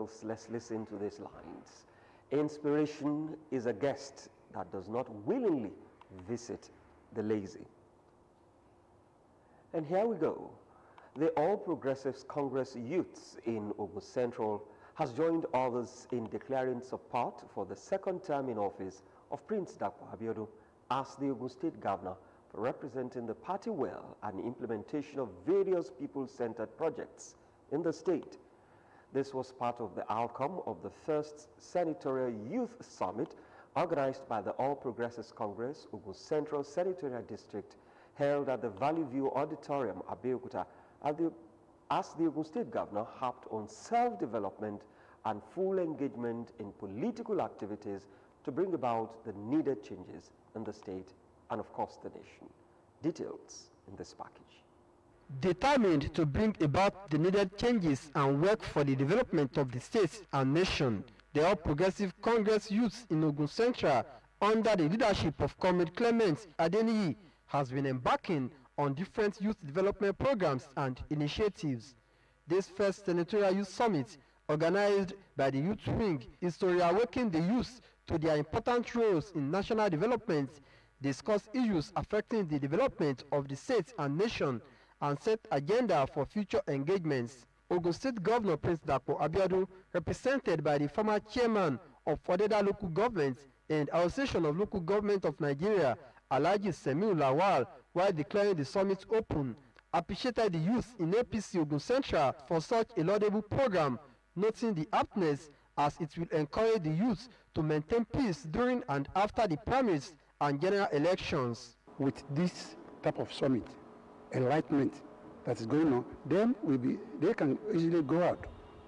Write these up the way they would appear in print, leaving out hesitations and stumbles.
else, let's listen to these lines. Inspiration is a guest that does not willingly visit the lazy. And here we go. The All Progressives Congress youths in Ogun Central has joined others in declaring support for the second term in office of Prince Dapo Abeokuta as the Ogun State Governor for representing the party well and implementation of various people-centered projects in the state. This was part of the outcome of the first Senatorial Youth Summit organized by the All Progressives Congress, Ogun Central Senatorial District, held at the Valley View Auditorium, Abeokuta, as the Ogun State Governor harped on self-development and full engagement in political activities to bring about the needed changes in the state and, of course, the nation. Details in this package. Determined to bring about the needed changes and work for the development of the state and nation, the All Progressive Congress youths in Ogun Central, under the leadership of Comrade Clement Adeniyi, has been embarking on different youth development programs and initiatives. This first Senatorial Youth Summit, organized by the Youth Wing, is to reawaken the youth to their important roles in national development, discuss issues affecting the development of the state and nation, and set agenda for future engagements. Ogun State Governor Prince Dapo Abeokuta, represented by the former chairman of Odeda Local Government and Association of Local Government of Nigeria, Alhaji Semiu Lawal, while declaring the summit open, appreciated the youth in APC Ogun Central for such a laudable program, noting the aptness as it will encourage the youth to maintain peace during and after the primaries and general elections. With this type of summit, enlightenment that is going on, then they can easily go out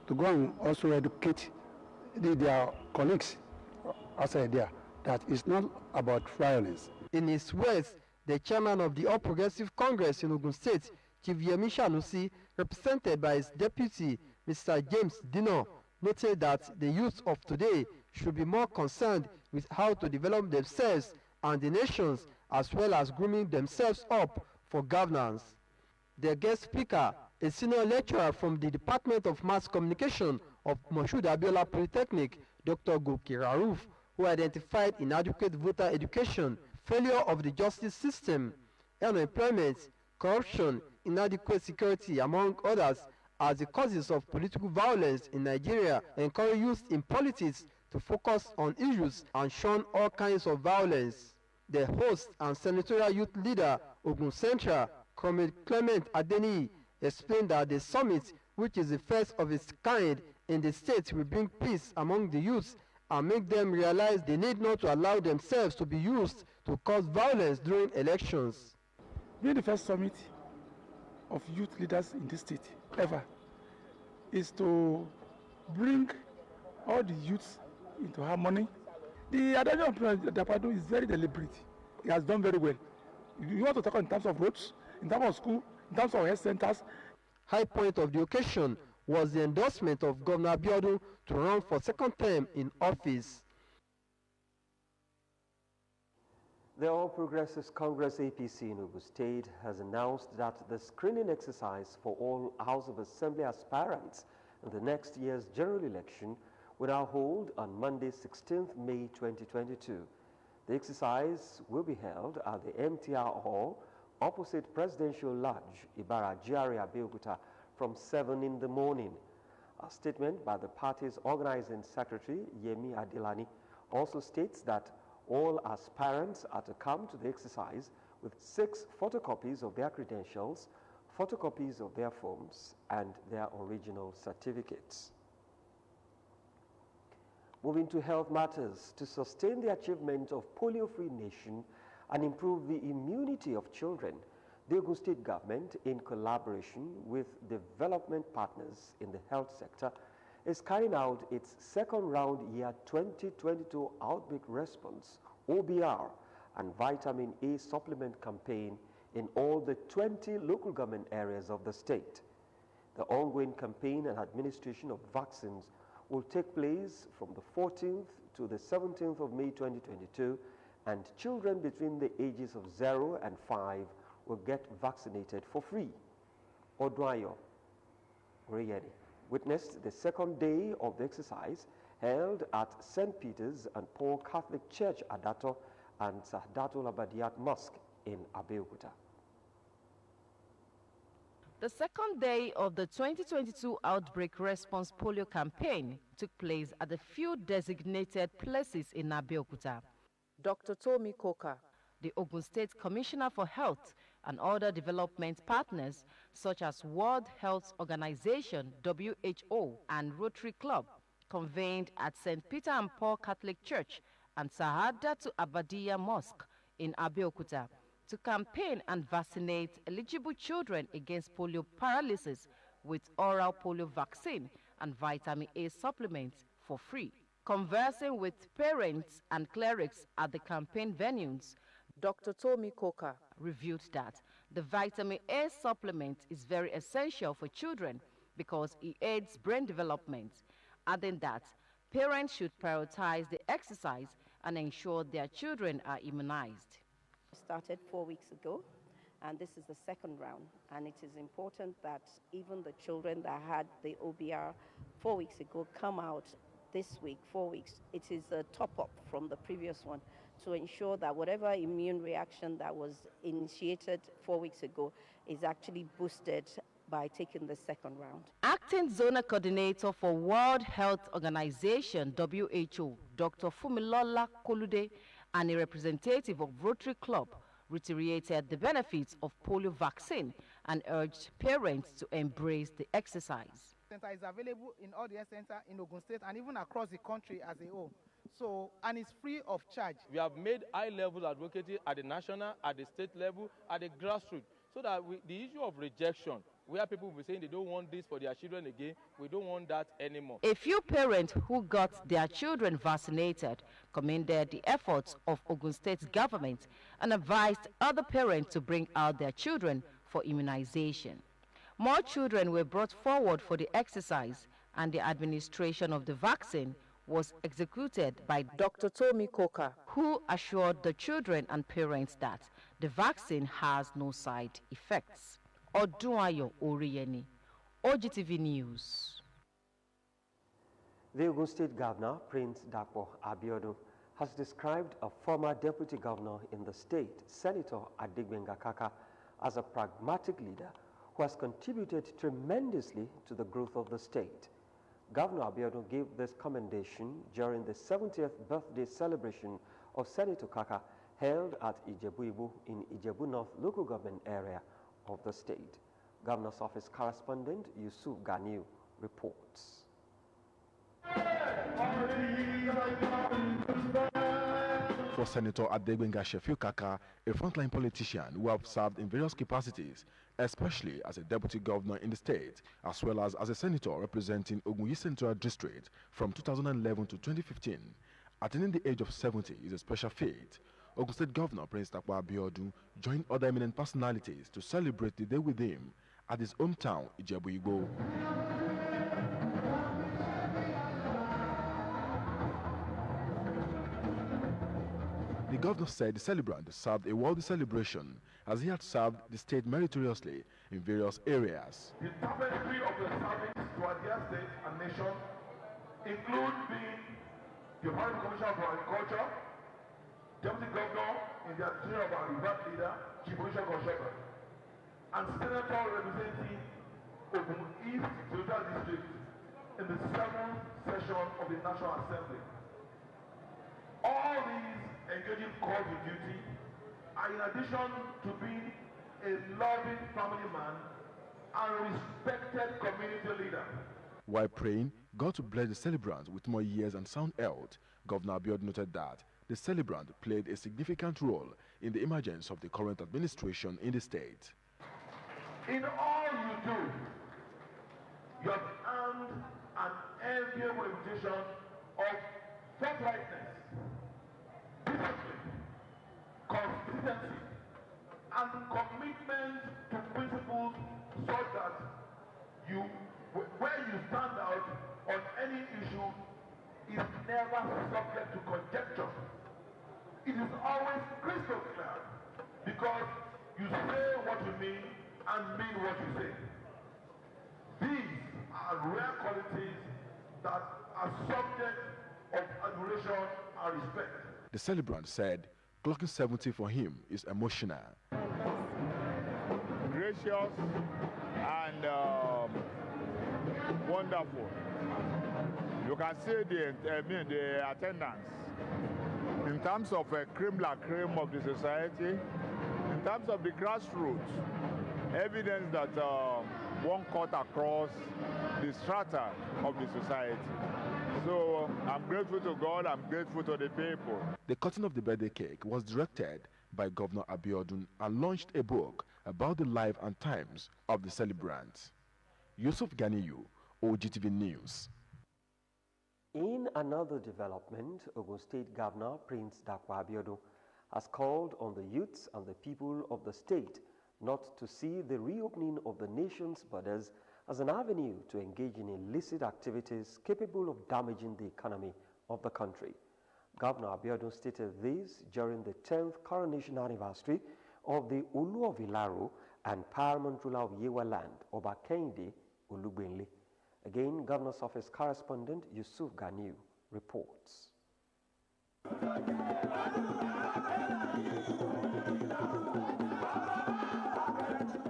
to go and also educate their colleagues outside there that it's not about violence. In his words, the chairman of the All Progressive Congress in Ogun State, Chief Yemi Sanusi, represented by his deputy, Mr. James Dino, noted that the youth of today should be more concerned with how to develop themselves and the nations, as well as grooming themselves up for governance. The guest speaker, a senior lecturer from the Department of Mass Communication of Moshood Abiola Polytechnic, Dr. Goki Rauf, who identified inadequate voter education, failure of the justice system, unemployment, corruption, inadequate security, among others, as the causes of political violence in Nigeria, encourage youth in politics to focus on issues and shun all kinds of violence. The host and senatorial youth leader, Ogun Central, Comrade Clement Adeniyi, explained that the summit, which is the first of its kind in the state, will bring peace among the youths and make them realize they need not to allow themselves to be used to cause violence during elections. Being the first summit of youth leaders in this state ever is to bring all the youths into harmony. The adoption of President Dapo is very deliberate. He has done very well. You want to talk in terms of roads, in terms of school, in terms of health centers. High point of the occasion was the endorsement of Governor Abeokuta to run for second term in office. The All Progressives Congress APC in Ogun State has announced that the screening exercise for all House of Assembly aspirants in the next year's general election will now hold on Monday, 16th May 2022. The exercise will be held at the MTR Hall opposite Presidential Lodge, Ibara GRA, Abeokuta, from 7 in the morning. A statement by the party's organizing secretary, Yemi Adelani, also states that all aspirants are to come to the exercise with 6 photocopies of their credentials, photocopies of their forms, and their original certificates. Moving to health matters, to sustain the achievement of polio-free nation and improve the immunity of children, the Ogun State government, in collaboration with development partners in the health sector, is carrying out its second round year 2022 outbreak response, OBR, and vitamin A supplement campaign in all the 20 local government areas of the state. The ongoing campaign and administration of vaccines will take place from the 14th to the 17th of May 2022, and children between the ages of 0 and 5 will get vaccinated for free. Odwayo Reyeni. witnessed the second day of the exercise held at St. Peter's and Paul Catholic Church Adato and Sahdatul Abadiyat Mosque in Abeokuta. The second day of the 2022 Outbreak Response Polio Campaign took place at a few designated places in Abeokuta. Dr. Tomi Koka, the Ogun State Commissioner for Health, and other development partners such as World Health Organization, WHO, and Rotary Club, convened at St. Peter and Paul Catholic Church and Sahadatul Abadiyat Mosque in Abeokuta to campaign and vaccinate eligible children against polio paralysis with oral polio vaccine and vitamin A supplements for free. Conversing with parents and clerics at the campaign venues, Dr. Tomi Koka revealed that the vitamin A supplement is very essential for children because it aids brain development, adding that parents should prioritize the exercise and ensure their children are immunized. Started 4 weeks ago, and this is the second round, and it is important that even the children that had the OBR 4 weeks ago come out this week, 4 weeks. It is a top-up from the previous one to ensure that whatever immune reaction that was initiated 4 weeks ago is actually boosted by taking the second round. Acting Zonal Coordinator for World Health Organization, WHO, Dr. Fumilola Kolude, and a representative of Rotary Club reiterated the benefits of polio vaccine and urged parents to embrace the exercise. Center is available in all the health centers in Ogun State and even across the country as a whole. So, and it's free of charge. We have made high-level advocacy at the national, at the state level, at the grassroots, so that the issue of rejection, where people will be saying they don't want this for their children again, we don't want that anymore. A few parents who got their children vaccinated commended the efforts of Ogun State's government and advised other parents to bring out their children for immunization. More children were brought forward for the exercise, and the administration of the vaccine was executed by Dr. Tomi Koka, who assured the children and parents that the vaccine has no side effects. Odunayo Oriyeni, OGTV News. The Ogun State Governor, Prince Dakpo Abiodun, has described a former deputy governor in the state, Senator Adigbenga Kaka, as a pragmatic leader who has contributed tremendously to the growth of the state. Governor Abiodun gave this commendation during the 70th birthday celebration of Senator Kaka held at Ijebu-Ibu in Ijebu North local government area of the state. Governor's office correspondent Yusuf Ganiu reports. For Senator Adebenga Shefiu Kaka, a frontline politician who have served in various capacities, especially as a deputy governor in the state, as well as a senator representing Ogun Central District from 2011 to 2015, attaining the age of 70 is a special feat. Ogun State Governor Prince Dakpo Abiodun joined other eminent personalities to celebrate the day with him at his hometown, Ijebu-Ibu. The governor said the celebrant served a worthy celebration as he had served the state meritoriously in various areas. The tapestry of the service to our dear state and nation include being the Honorable Commissioner for Agriculture, Deputy Governor in the administration of our revered leader, Chief Commissioner, and Senator representing Ogun East Central District in the 7th session of the National Assembly. All these engaging calls of duty are in addition to being a loving family man and respected community leader. While praying God to bless the celebrant with more years and sound health, Governor Abiodun noted that the celebrant played a significant role in the emergence of the current administration in the state. In all you do, you have earned an enviable reputation of forthrightness, discipline, consistency, and commitment to principles so that you, where you stand out on any issue, is never subject to conjecture. It is always crystal clear because you say what you mean and mean what you say. These are rare qualities that are subject of admiration and respect. The celebrant said clocking 70 for him is emotional. Gracious and wonderful. You can see the attendance in terms of a creme la creme of the society, in terms of the grassroots, evidence that one cut across the strata of the society. So I'm grateful to God, I'm grateful to the people. The cutting of the birthday cake was directed by Governor Abeokuta and launched a book about the life and times of the celebrants. Yusuf Ganiyu, OGTV News. In another development, Ogun State Governor Prince Dakwa Abiodun has called on the youths and the people of the state not to see the reopening of the nation's borders as an avenue to engage in illicit activities capable of damaging the economy of the country. Governor Abiodun stated this during the 10th coronation anniversary of the Olu of Ilaro and paramount ruler of Yewa land, Oba Kehinde Olugbenle. Again, Governor's Office correspondent Yusuf Ganiu reports.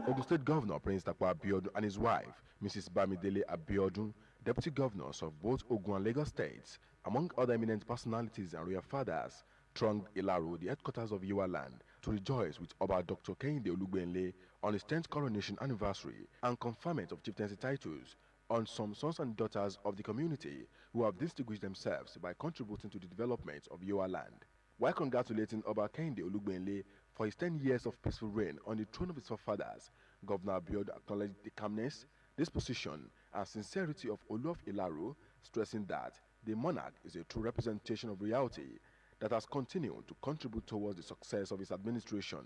Ogun State Governor Prince Dakwa Abiodun and his wife, Mrs. Bamidele Abiodun, deputy governors of both Ogun and Lagos states, among other eminent personalities and royal fathers, thronged Ilaro, the headquarters of Yewa land, to rejoice with Oba Dr. Kehinde Olugbenle on his 10th coronation anniversary and conferment of chieftaincy titles on some sons and daughters of the community who have distinguished themselves by contributing to the development of Yewa land. While congratulating Oba Kehinde Olugbenle for his 10 years of peaceful reign on the throne of his forefathers, Governor Abiodun acknowledged the calmness, disposition, and sincerity of Olu of Ilaro, stressing that the monarch is a true representation of reality that has continued to contribute towards the success of his administration.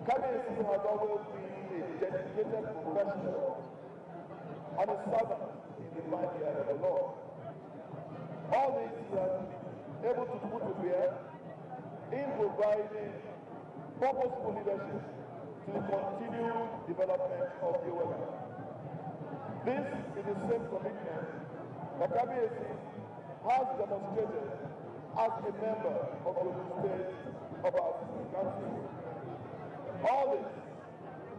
Kabiyesi has always been a dedicated professional and a servant in the mighty hand of the Lord. All this he has been able to put to bear in providing purposeful leadership to the continued development of the Yewa. This is the same commitment that Kabiyesi has demonstrated as a member of the State of our country. All this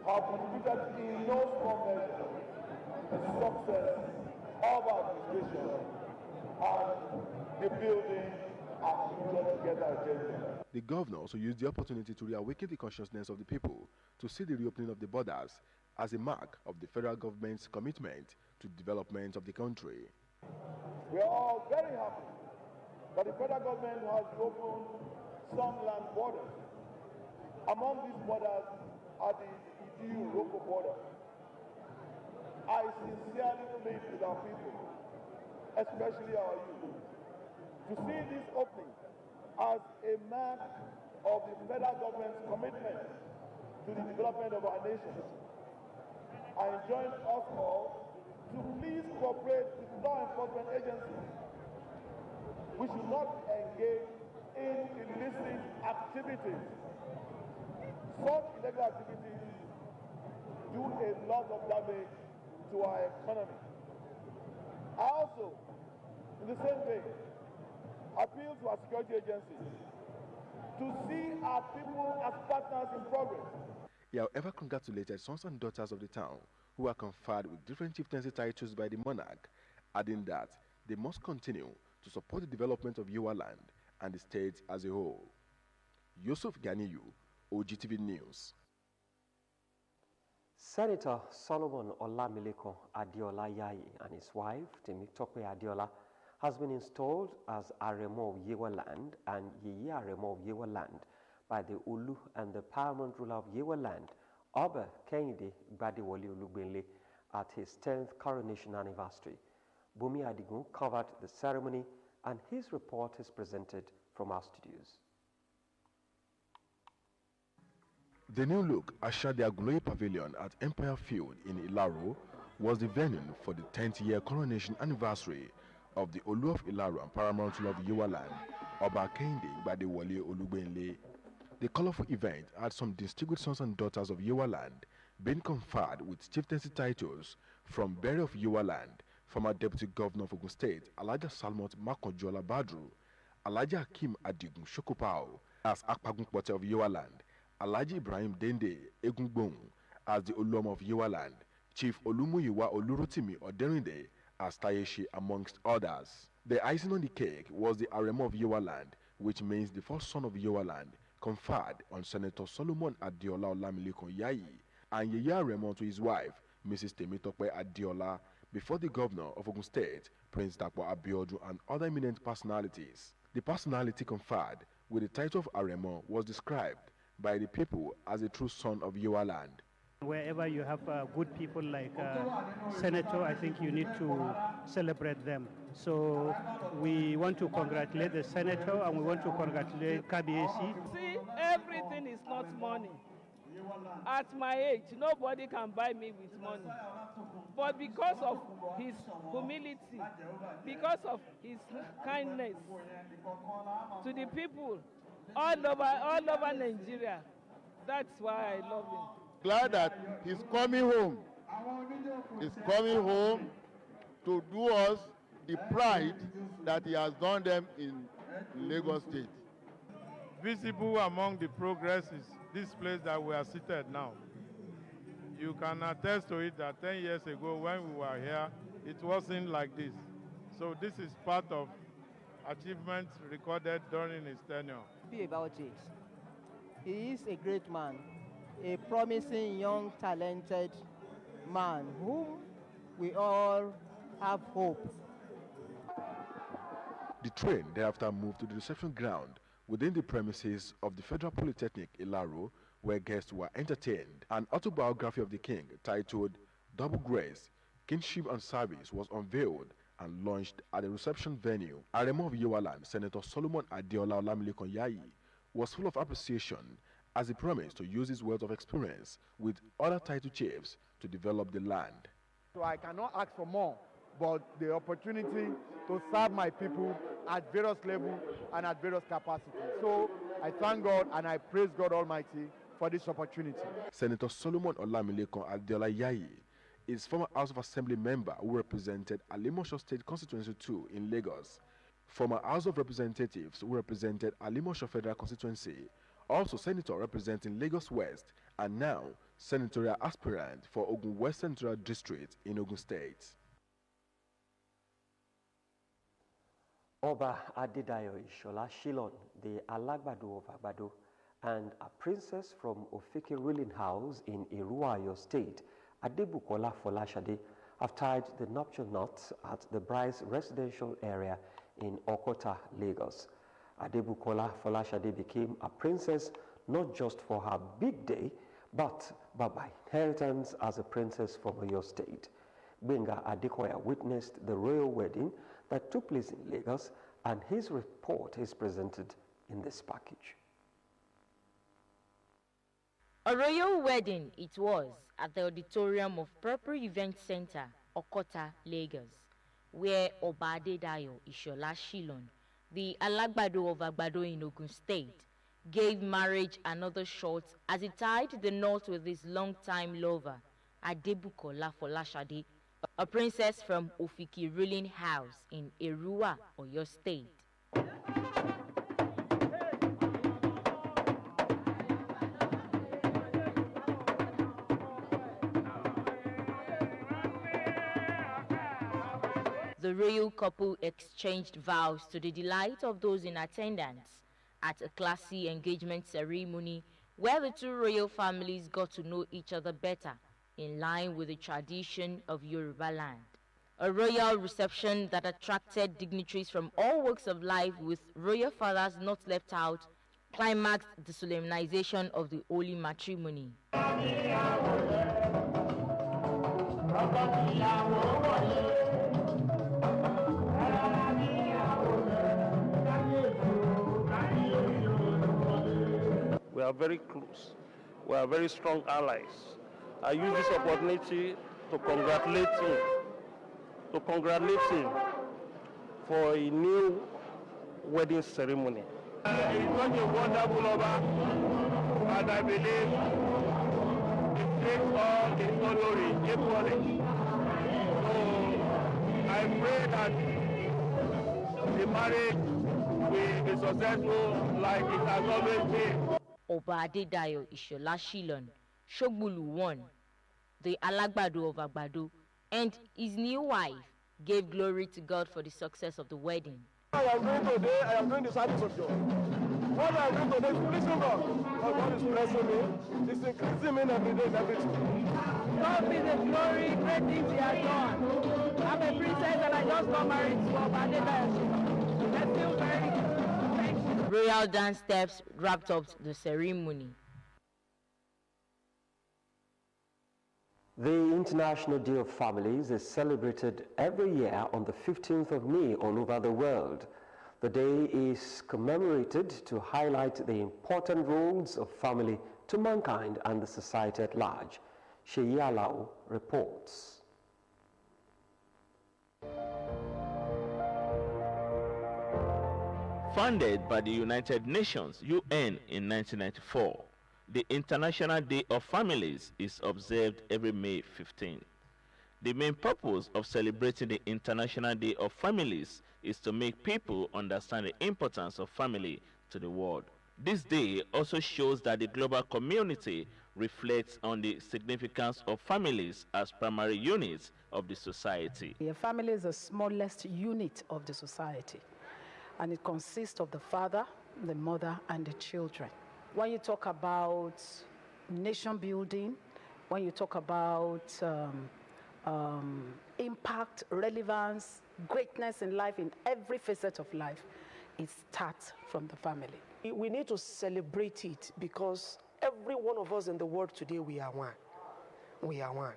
have contributed in no small measure to the success of our administration and the building our future together agenda. The governor also used the opportunity to reawaken the consciousness of the people to see the reopening of the borders as a mark of the federal government's commitment to the development of the country. We are all very happy that the federal government has opened some land borders. Among these borders are the Idiu-Roko border. I sincerely plead with our people, especially our youth, to see this opening as a mark of the federal government's commitment to the development of our nation. I enjoin us all to please cooperate with law enforcement agencies. We should not engage in illicit activities. Such illegal activities do a lot of damage to our economy. I also, in the same vein, appeal to our security agencies to see our people as partners in progress. He however congratulated sons and daughters of the town who are conferred with different chieftaincy titles by the monarch, adding that they must continue to support the development of Yewa land and the state as a whole. Yusuf Ganiyu, OGTV News. Senator Solomon Olamileko Adeola Yayi and his wife, Temitope Adeola, has been installed as Aremo of Yewa land and Yeye Aremo of Yewa land by the Olu and the paramount ruler of Yewa land, Oba Kehinde Gbadewole Olugbenle, at his 10th coronation anniversary. Bumi Adigun covered the ceremony, and his report is presented from our studios. The new look ushered the Aguloye Pavilion at Empire Field in Ilaro was the venue for the 10th year coronation anniversary of the Olu of Ilaro and paramount ruler of Yewa land, Oba Kehinde Gbadewole Olugbenle. The colorful event had some distinguished sons and daughters of Yewa land being conferred with chieftaincy titles from Berry of Yewa land, former Deputy Governor of Ogun State, Alhaja Salmot Makonjola Badru, Alhaji Hakim Adigun Shokopao as Akpagun Pote of Yewa Land, Alhaji Ibrahim Dende Egungbong as the Olom of Yewa Land, Chief Olumuyiwa Olurotimi Oderinde as Tayeshi, amongst others. The icing on the cake was the Aremo of Yewa Land, which means the first son of Yewa Land, conferred on Senator Solomon Adiola Olamilekun Yayi and Yeye Aremo to his wife, Mrs. Temitope Adiola, before the governor of Ogun State, Prince Dapo Abeokuta, and other eminent personalities. The personality conferred with the title of Aremo was described by the people as a true son of Yewa Land. Wherever you have good people like Senator, I think you need to celebrate them. So we want to congratulate the Senator and we want to congratulate KBAC. See, everything is not money. At my age, nobody can buy me with money. But because of his humility, because of his kindness to the people all over Nigeria, that's why I love him. Glad that he's coming home. He's coming home to do us the pride that he has done them in Lagos State. Visible among the progress is this place that we are seated now. You can attest to it that 10 years ago when we were here, it wasn't like this. So this is part of achievements recorded during his tenure. About it. He is a great man, a promising, young, talented man whom we all have hope. The train thereafter moved to the reception ground within the premises of the Federal Polytechnic Ilaro, where guests were entertained. An autobiography of the king titled Double Grace, Kingship and Service was unveiled and launched at the reception venue. Aremo of Yewa Land, Senator Solomon Adiola Olamilekun Yayi, was full of appreciation as he promised to use his wealth of experience with other title chiefs to develop the land. So I cannot ask for more, but the opportunity to serve my people at various levels and at various capacities. So I thank God and I praise God Almighty for this opportunity. Senator Solomon Olamilekun Adiola Yayi is former House of Assembly member who represented Alimosho State Constituency 2 in Lagos, former House of Representatives who represented Alimosho Federal Constituency, also senator representing Lagos West, and now senatorial aspirant for Ogun West Central District in Ogun State. Oba Adedayo Ishola Shilon, the Alagbado of Agbado, and a princess from Ofike ruling house in Iruayo State, Adebukola Folashade, have tied the nuptial knots at the bride's residential area in Okota, Lagos. Adebukola Folashade became a princess not just for her big day, but by inheritance as a princess from Oyo State. Benga Adekoya witnessed the royal wedding that took place in Lagos, and his report is presented in this package. A royal wedding it was at the auditorium of Purple Event Center, Okota, Lagos, where Oba Adedayo Ishola Shilon, the Alagbado of Agbado in Ogun State, gave marriage another shot as he tied the knot with his longtime lover, Adebukola Folashade, a princess from Ofiki ruling house in Erua, Oyo State. The royal couple exchanged vows to the delight of those in attendance at a classy engagement ceremony where the two royal families got to know each other better in line with the tradition of Yoruba land. A royal reception that attracted dignitaries from all walks of life with royal fathers not left out climaxed the solemnization of the holy matrimony. We are very close. We are very strong allies. I use this opportunity to congratulate him for a new wedding ceremony. It's such a wonderful Oba, and I believe it takes all the glory equally. So pray that the marriage will be successful like it has always been. Oba Adedayo Ishola Shilon, Shogbulu 1, the Alagbado of Agbado, and his new wife gave glory to God for the success of the wedding. I am doing today, I am doing the service of God. What I am doing today is pleasing God. God is blessing me. It's increasing me every day and everything. God be the glory, great things He has done. I'm a princess and I just got married to Oba Adedayo. I feel very thankful. Royal dance steps wrapped up the ceremony. The International Day of Families is celebrated every year on the 15th of May all over the world. The day is commemorated to highlight the important roles of family to mankind and the society at large. Sheyi Alao reports. Founded by the United Nations (UN) in 1994, the International Day of Families is observed every May 15. The main purpose of celebrating the International Day of Families is to make people understand the importance of family to the world. This day also shows that the global community reflects on the significance of families as primary units of the society. A family is the smallest unit of the society, and it consists of the father, the mother, and the children. When you talk about nation building, when you talk about impact, relevance, greatness in life, in every facet of life, it starts from the family. We need to celebrate it because every one of us in the world today, we are one. We are one.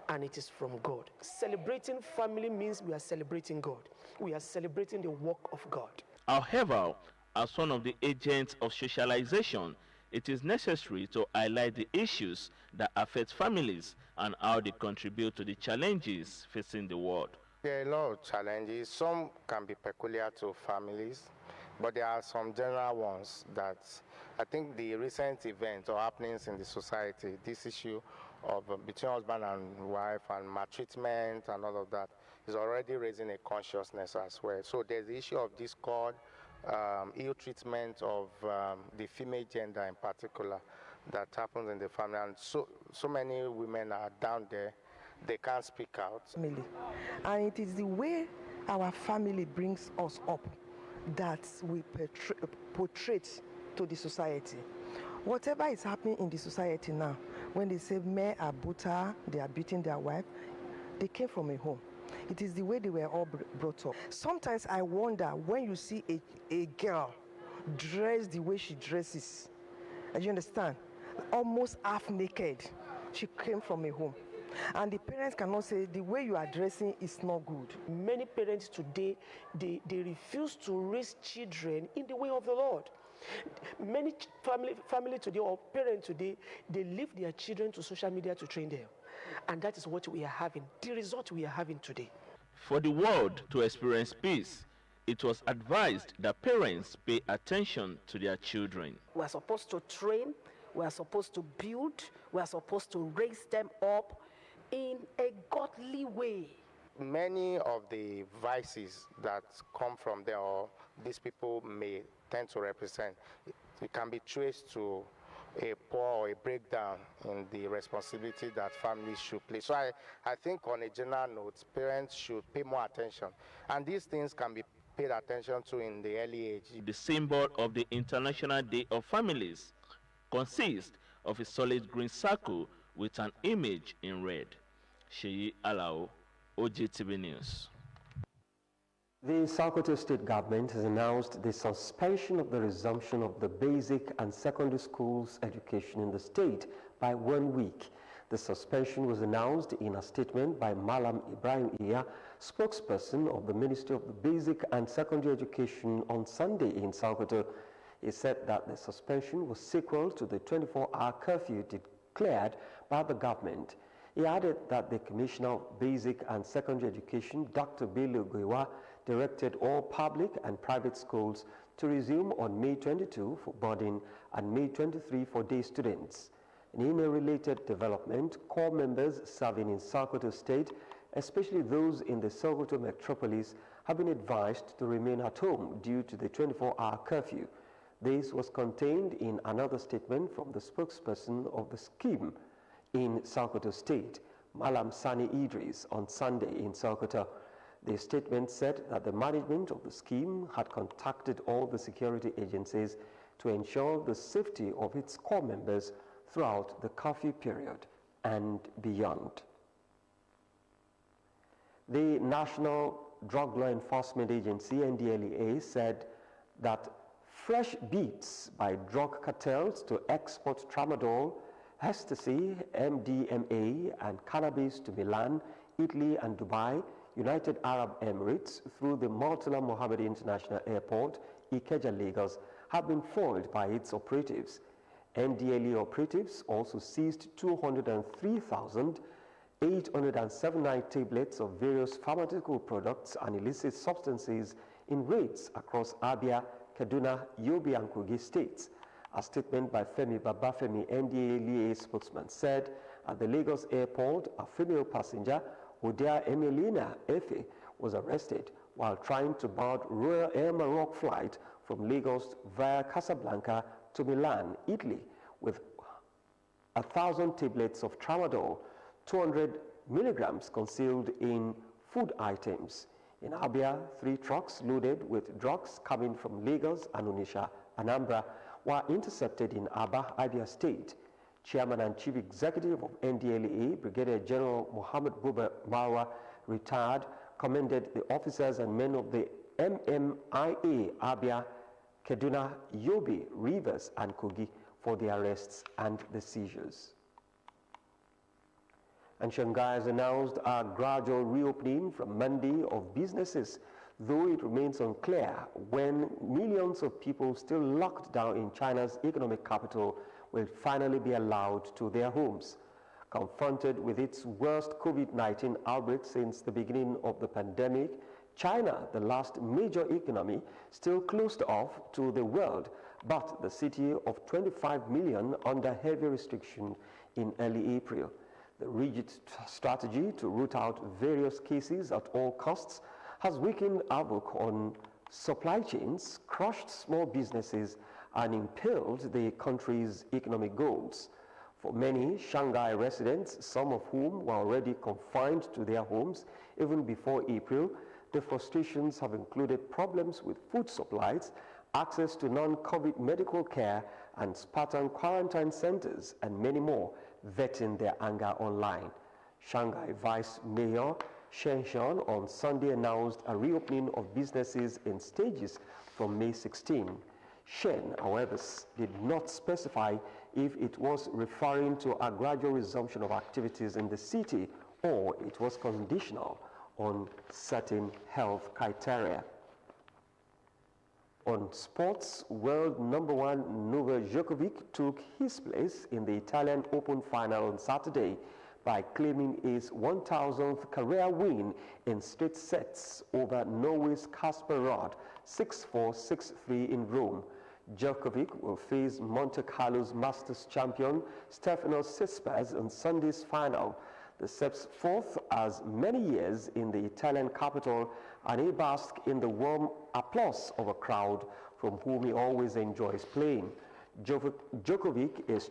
And it is from God. Celebrating family means we are celebrating God. We are celebrating the work of God. However, as one of the agents of socialization, it is necessary to highlight the issues that affect families and how they contribute to the challenges facing the world. There are a lot of challenges. Some can be peculiar to families, but there are some general ones that I think the recent events or happenings in the society, this issue of between husband and wife and maltreatment and all of that is already raising a consciousness as well. So there's the issue of discord, ill treatment of the female gender in particular that happens in the family, and so many women are down there, they can't speak out. And it is the way our family brings us up that we portray to the society. Whatever is happening in the society now, when they say men are brutal, they are beating their wife, they came from a home. It is the way they were all brought up. Sometimes I wonder when you see a girl dressed the way she dresses, and you understand, almost half naked, she came from a home. And the parents cannot say the way you are dressing is not good. Many parents today, they refuse to raise children in the way of the Lord. Many family today or parents today, they leave their children to social media to train them. And that is what we are having, the result we are having today. For the world to experience peace, it was advised that parents pay attention to their children. We are supposed to train, we are supposed to build, we are supposed to raise them up in a godly way. Many of the vices that come from there, or these people may tend to represent, it can be traced to a poor or a breakdown in the responsibility that families should play. So I think on a general note, parents should pay more attention. And these things can be paid attention to in the early age. The symbol of the International Day of Families consists of a solid green circle with an image in red. Sheyi Alao, OGTV News. The Sokoto State Government has announced the suspension of the resumption of the basic and secondary schools education in the state by 1 week. The suspension was announced in a statement by Malam Ibrahim Iya, spokesperson of the Ministry of the Basic and Secondary Education, on Sunday in Sokoto. He said that the suspension was sequel to the 24-hour curfew declared by the government. He added that the Commissioner of Basic and Secondary Education, Dr. Bello Gwewa, directed all public and private schools to resume on May 22 for boarding and May 23 for day students. In a related development, corps members serving in Sokoto State especially those in the Sokoto metropolis, have been advised to remain at home due to the 24-hour curfew. This was contained in another statement from the spokesperson of the scheme in Sokoto State, Malam Sani Idris, on Sunday in Sokoto. The statement said that the management of the scheme had contacted all the security agencies to ensure the safety of its core members throughout the curfew period and beyond. The National Drug Law Enforcement Agency, NDLEA, said that fresh bids by drug cartels to export tramadol, ecstasy, MDMA, and cannabis to Milan, Italy, and Dubai, United Arab Emirates, through the Murtala Mohammed International Airport, Ikeja, Lagos, have been foiled by its operatives. NDLEA operatives also seized 203,879 tablets of various pharmaceutical products and illicit substances in raids across Abia, Kaduna, Yobe, and Kogi states. A statement by Femi Babafemi, NDLEA spokesman, said at the Lagos airport, a female passenger, Odia Emelina Efe, was arrested while trying to board Royal Air Maroc flight from Lagos via Casablanca to Milan, Italy, with 1,000 tablets of tramadol, 200 milligrams concealed in food items. In Abia, 3 trucks loaded with drugs coming from Lagos and Onitsha, Anambra, were intercepted in Aba, Abia State. Chairman and Chief Executive of NDLEA, Brigadier General Mohammed Buba Marwa, retired, commended the officers and men of the MMIA, Abia, Kaduna, Yobe, Rivers, and Kogi for the arrests and the seizures. And Shanghai has announced a gradual reopening from Monday of businesses, though it remains unclear when millions of people still locked down in China's economic capital will finally be allowed to their homes. Confronted with its worst COVID-19 outbreak since the beginning of the pandemic, China, the last major economy, still closed off to the world, but the city of 25 million under heavy restriction in early April. The rigid strategy to root out various cases at all costs has weakened havoc on supply chains, crushed small businesses, and impelled the country's economic goals. For many Shanghai residents, some of whom were already confined to their homes even before April, the frustrations have included problems with food supplies, access to non-COVID medical care, and Spartan quarantine centers, and many more, venting their anger online. Shanghai Vice Mayor Shen Xian on Sunday announced a reopening of businesses in stages from May 16. Shen, however, did not specify if it was referring to a gradual resumption of activities in the city or it was conditional on certain health criteria. On sports, world number 1 Novak Djokovic took his place in the Italian Open final on Saturday by claiming his 1,000th career win in straight sets over Norway's Kasper Ruud, 6-4, 6-3 in Rome. Djokovic will face Monte Carlo's Masters champion Stefanos Tsitsipas in Sunday's final. The Serb's fourth as many years in the Italian capital, and he basks in the warm applause of a crowd from whom he always enjoys playing. Djokovic is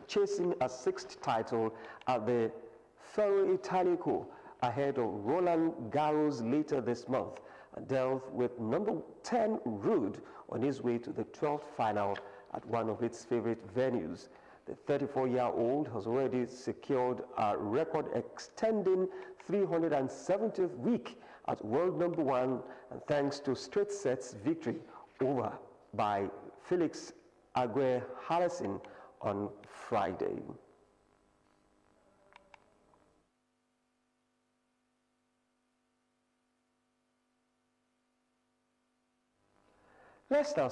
chasing a 6th title at the Foro Italico ahead of Roland Garros later this month, and dealt with number 10 Ruud on his way to the 12th final at one of its favorite venues. The 34-year-old has already secured a record-extending 370th week at world number 1, and thanks to straight sets victory over by Felix Auger-Aliassime on Friday. Let's now